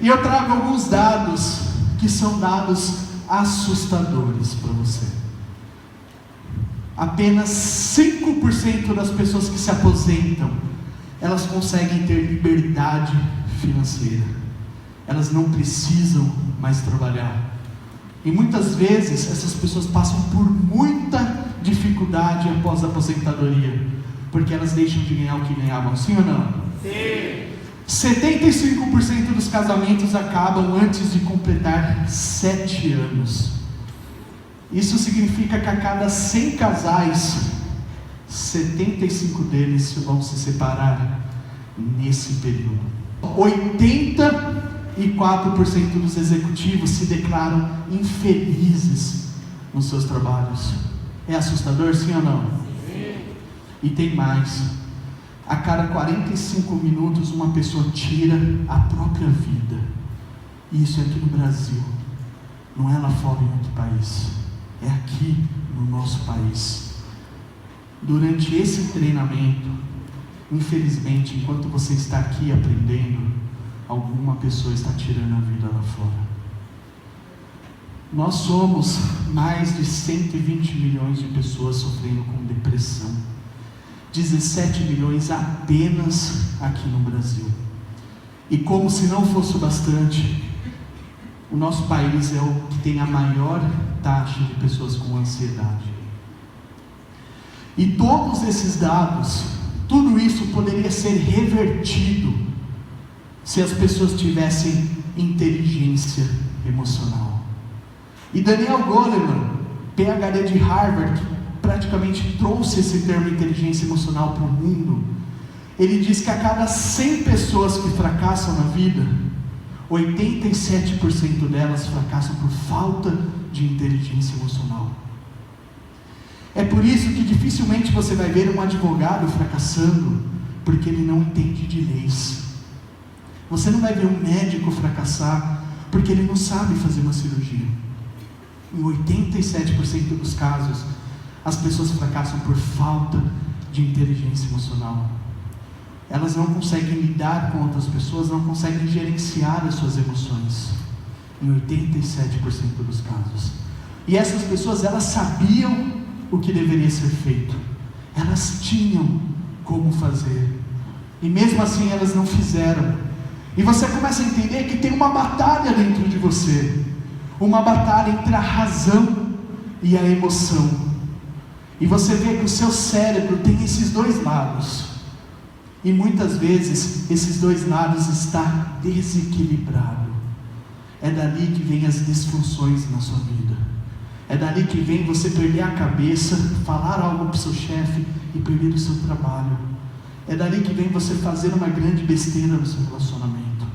E eu trago alguns dados que são dados assustadores para você. Apenas 5% das pessoas que se aposentam, elas conseguem ter liberdade financeira. Elas não precisam mais trabalhar. E muitas vezes essas pessoas passam por muita dificuldade após a aposentadoria, porque elas deixam de ganhar o que ganhavam, sim ou não? Sim. 75% dos casamentos acabam antes de completar 7 anos. Isso significa que a cada 100 casais, 75 deles vão se separar nesse período. 84% dos executivos se declaram infelizes nos seus trabalhos. É assustador, sim ou não? Sim. E tem mais. A cada 45 minutos uma pessoa tira a própria vida. E isso é aqui no Brasil. Não é lá fora em outro país. É aqui no nosso país. Durante esse treinamento, infelizmente, enquanto você está aqui aprendendo, alguma pessoa está tirando a vida lá fora. Nós somos mais de 120 milhões de pessoas sofrendo com depressão. 17 milhões apenas aqui no Brasil. E como se não fosse o bastante, o nosso país é o que tem a maior taxa de pessoas com ansiedade. E todos esses dados, tudo isso poderia ser revertido se as pessoas tivessem inteligência emocional. E Daniel Goleman, PhD de Harvard, praticamente trouxe esse termo inteligência emocional para o mundo. Ele diz que a cada 100 pessoas que fracassam na vida, 87% delas fracassam por falta de inteligência emocional. É por isso que dificilmente você vai ver um advogado fracassando, porque ele não entende de leis. Você não vai ver um médico fracassar, porque ele não sabe fazer uma cirurgia. Em 87% dos casos, as pessoas fracassam por falta de inteligência emocional. Elas não conseguem lidar com outras pessoas, não conseguem gerenciar as suas emoções. Em 87% dos casos. E essas pessoas, elas sabiam o que deveria ser feito. Elas tinham como fazer. E mesmo assim elas não fizeram. E você começa a entender que tem uma batalha dentro de você. Uma batalha entre a razão e a emoção. E você vê que o seu cérebro tem esses dois lados. E muitas vezes esses dois lados estão desequilibrados. É dali que vem as disfunções na sua vida. É dali que vem você perder a cabeça, falar algo para o seu chefe e perder o seu trabalho. É dali que vem você fazer uma grande besteira no seu relacionamento.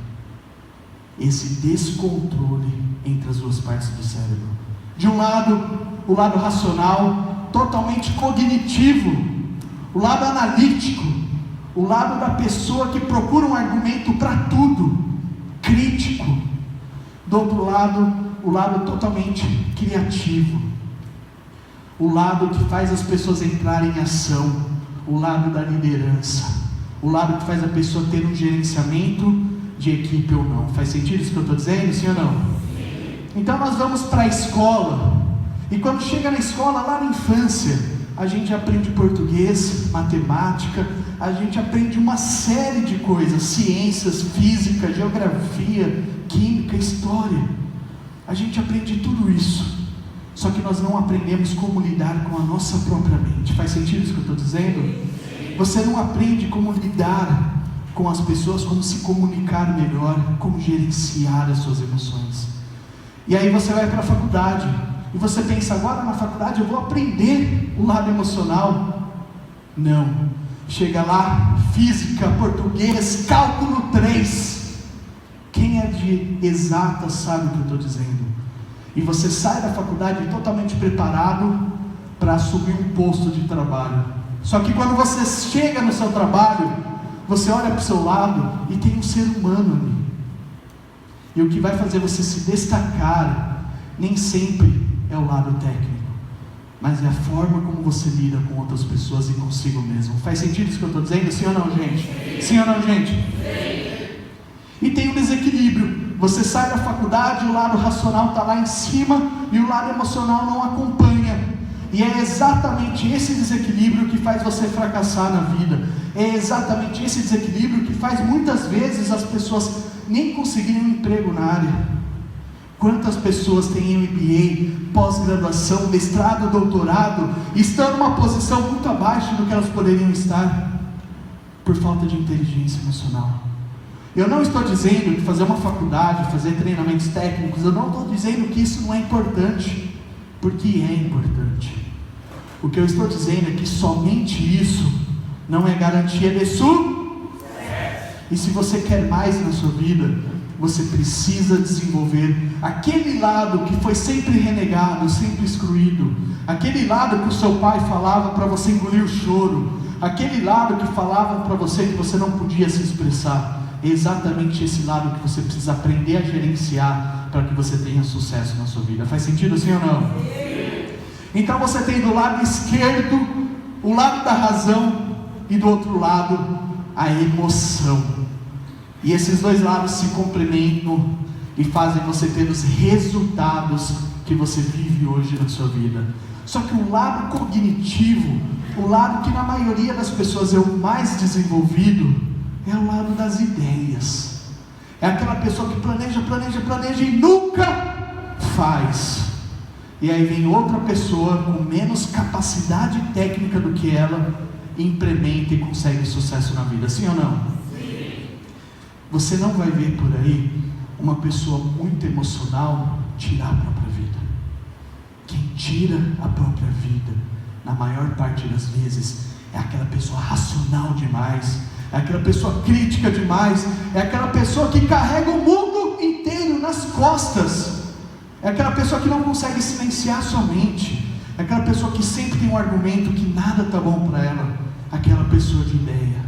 Esse descontrole entre as duas partes do cérebro. De um lado, o lado racional, totalmente cognitivo, o lado analítico, o lado da pessoa que procura um argumento para tudo, crítico. Do outro lado, o lado totalmente criativo, o lado que faz as pessoas entrarem em ação, o lado da liderança, o lado que faz a pessoa ter um gerenciamento de equipe ou não. Faz sentido isso que eu estou dizendo, sim ou não? Sim. Então nós vamos para a escola, e quando chega na escola, lá na infância, a gente aprende português, matemática, a gente aprende uma série de coisas, ciências, física, geografia, química, história. A gente aprende tudo isso, só que nós não aprendemos como lidar com a nossa própria mente. Faz sentido isso que eu estou dizendo? Você não aprende como lidar com as pessoas, como se comunicar melhor, como gerenciar as suas emoções. E aí você vai para a faculdade, e você pensa, agora na faculdade eu vou aprender o lado emocional. Não. Chega lá, física, português, cálculo 3. Quem é de exata sabe o que eu estou dizendo. E você sai da faculdade totalmente preparado para assumir um posto de trabalho. Só que quando você chega no seu trabalho, você olha para o seu lado e tem um ser humano ali. E o que vai fazer você se destacar, nem sempre é o lado técnico, mas é a forma como você lida com outras pessoas e consigo mesmo. Faz sentido isso que eu estou dizendo? Sim ou não, gente? Sim ou não, gente? E tem um desequilíbrio. Você sai da faculdade, o lado racional está lá em cima e o lado emocional não acompanha. E é exatamente esse desequilíbrio que faz você fracassar na vida. É exatamente esse desequilíbrio que faz muitas vezes as pessoas nem conseguirem um emprego na área. Quantas pessoas têm MBA, pós-graduação, mestrado, doutorado, e estão numa posição muito abaixo do que elas poderiam estar, por falta de inteligência emocional. Eu não estou dizendo que fazer uma faculdade, fazer treinamentos técnicos, eu não estou dizendo que isso não é importante, porque é importante. O que eu estou dizendo é que somente isso não é garantia de sucesso. E se você quer mais na sua vida, você precisa desenvolver aquele lado que foi sempre renegado, sempre excluído, aquele lado que o seu pai falava para você engolir o choro, aquele lado que falavam para você que você não podia se expressar. É exatamente esse lado que você precisa aprender a gerenciar para que você tenha sucesso na sua vida. Faz sentido sim ou não? Sim. Então você tem do lado esquerdo o lado da razão e do outro lado a emoção. E esses dois lados se complementam e fazem você ter os resultados que você vive hoje na sua vida. Só que o lado cognitivo, o lado que na maioria das pessoas é o mais desenvolvido, é o lado das ideias. É aquela pessoa que planeja e nunca faz. E aí vem outra pessoa com menos capacidade técnica do que ela, implementa e consegue sucesso na vida. Sim ou não? Sim. Você não vai ver por aí uma pessoa muito emocional tirar a própria vida. Quem tira a própria vida, na maior parte das vezes, é aquela pessoa racional demais, é aquela pessoa crítica demais, é aquela pessoa que carrega o mundo inteiro nas costas, é aquela pessoa que não consegue silenciar sua mente, é aquela pessoa que sempre tem um argumento que nada está bom para ela, aquela pessoa de ideia,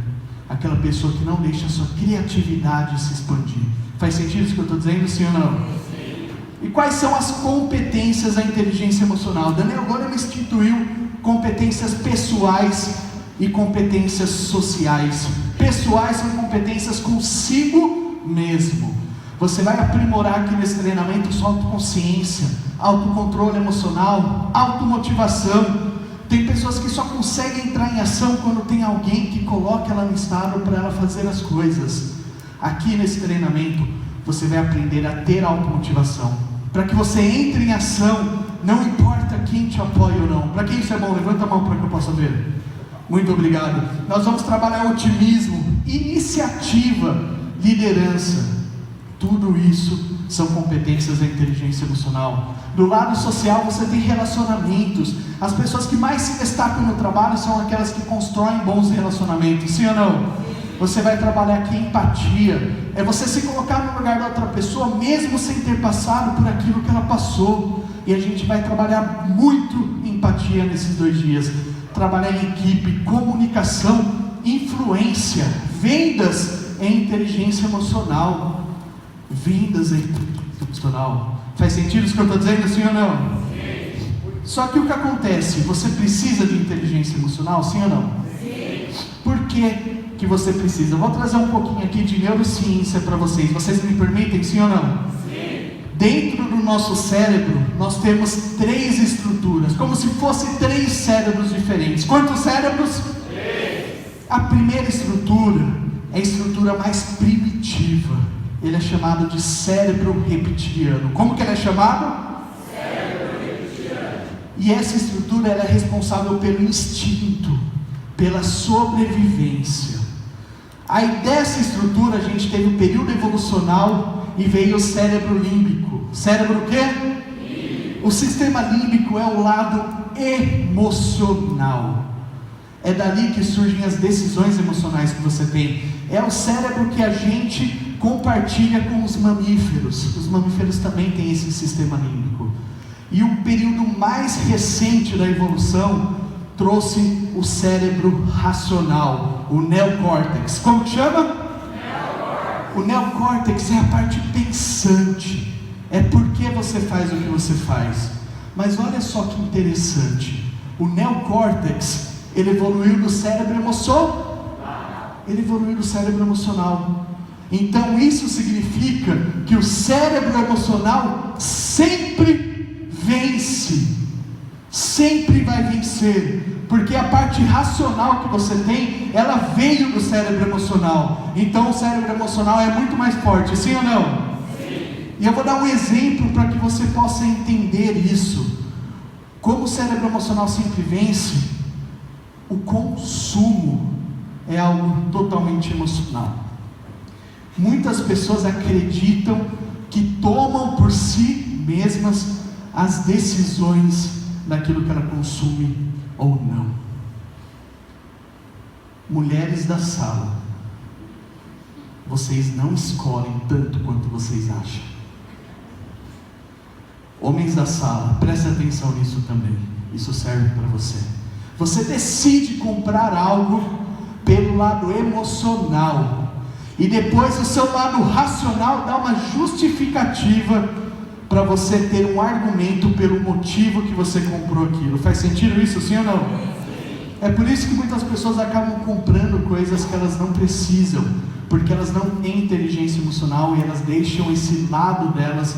aquela pessoa que não deixa a sua criatividade se expandir. Faz sentido isso que eu estou dizendo, sim ou não? Sim. E quais são as competências da inteligência emocional? Daniel Goleman instituiu competências pessoais e competências sociais. Pessoais são competências consigo mesmo. Você vai aprimorar aqui nesse treinamento sua autoconsciência, autocontrole emocional, automotivação. Tem pessoas que só conseguem entrar em ação quando tem alguém que coloca ela no estado para ela fazer as coisas. Aqui nesse treinamento você vai aprender a ter automotivação, para que você entre em ação, não importa quem te apoia ou não. Para quem isso é bom? Levanta a mão para que eu possa ver. Muito obrigado. Nós vamos trabalhar otimismo, iniciativa, liderança. Tudo isso são competências da inteligência emocional. Do lado social você tem relacionamentos. As pessoas que mais se destacam no trabalho são aquelas que constroem bons relacionamentos. Sim ou não? Você vai trabalhar aqui empatia. É você se colocar no lugar da outra pessoa, mesmo sem ter passado por aquilo que ela passou. E a gente vai trabalhar muito empatia nesses 2 dias. Trabalhar em equipe, comunicação, influência, vendas é inteligência emocional. Vendas é inteligência emocional. Faz sentido isso que eu estou dizendo, sim ou não? Sim. Só que o que acontece? Você precisa de inteligência emocional, sim ou não? Sim. Por que você precisa? Eu vou trazer um pouquinho aqui de neurociência para vocês. Vocês me permitem, sim ou não? Sim. Dentro do nosso cérebro, nós temos 3 estruturas, como se fossem 3 cérebros diferentes. Quantos cérebros? 3. A primeira estrutura é a estrutura mais primitiva. Ele é chamado de cérebro reptiliano. Como que ele é chamado? Cérebro reptiliano. E essa estrutura ela é responsável pelo instinto, pela sobrevivência. Aí dessa estrutura a gente teve o período evolucional e veio o cérebro límbico. Cérebro o quê? Límbico. O sistema límbico é o lado emocional. É dali que surgem as decisões emocionais que você tem. É o cérebro que a gente compartilha com os mamíferos. Os mamíferos também têm esse sistema límbico. E o período mais recente da evolução trouxe o cérebro racional, o neocórtex. Como que chama? Neocórtex. O neocórtex é a parte pensante. É por que você faz o que você faz. Mas olha só que interessante. O neocórtex, ele evoluiu do cérebro emocional. Então isso significa que o cérebro emocional sempre vence, sempre vai vencer, porque a parte racional que você tem, ela veio do cérebro emocional. Então o cérebro emocional é muito mais forte, sim ou não? Sim. E eu vou dar um exemplo para que você possa entender isso. Como o cérebro emocional sempre vence, o consumo é algo totalmente emocional. Muitas pessoas acreditam que tomam por si mesmas as decisões daquilo que ela consome ou não. Mulheres da sala, vocês não escolhem tanto quanto vocês acham. Homens da sala, preste atenção nisso também. Isso serve para você. Você decide comprar algo pelo lado emocional, e depois o seu lado racional dá uma justificativa para você ter um argumento pelo motivo que você comprou aquilo. Faz sentido isso, sim ou não? É por isso que muitas pessoas acabam comprando coisas que elas não precisam, porque elas não têm inteligência emocional e elas deixam esse lado delas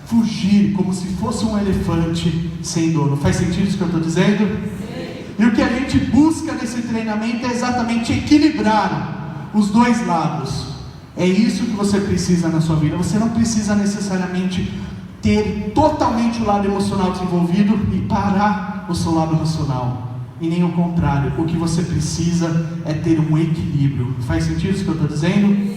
fugir como se fosse um elefante sem dono. Faz sentido isso que eu estou dizendo? Sim. E o que a gente busca nesse treinamento é exatamente equilibrar os dois lados. É isso que você precisa na sua vida. Você não precisa necessariamente ter totalmente o lado emocional desenvolvido e parar o seu lado racional, e nem o contrário. O que você precisa é ter um equilíbrio. Faz sentido isso que eu estou dizendo?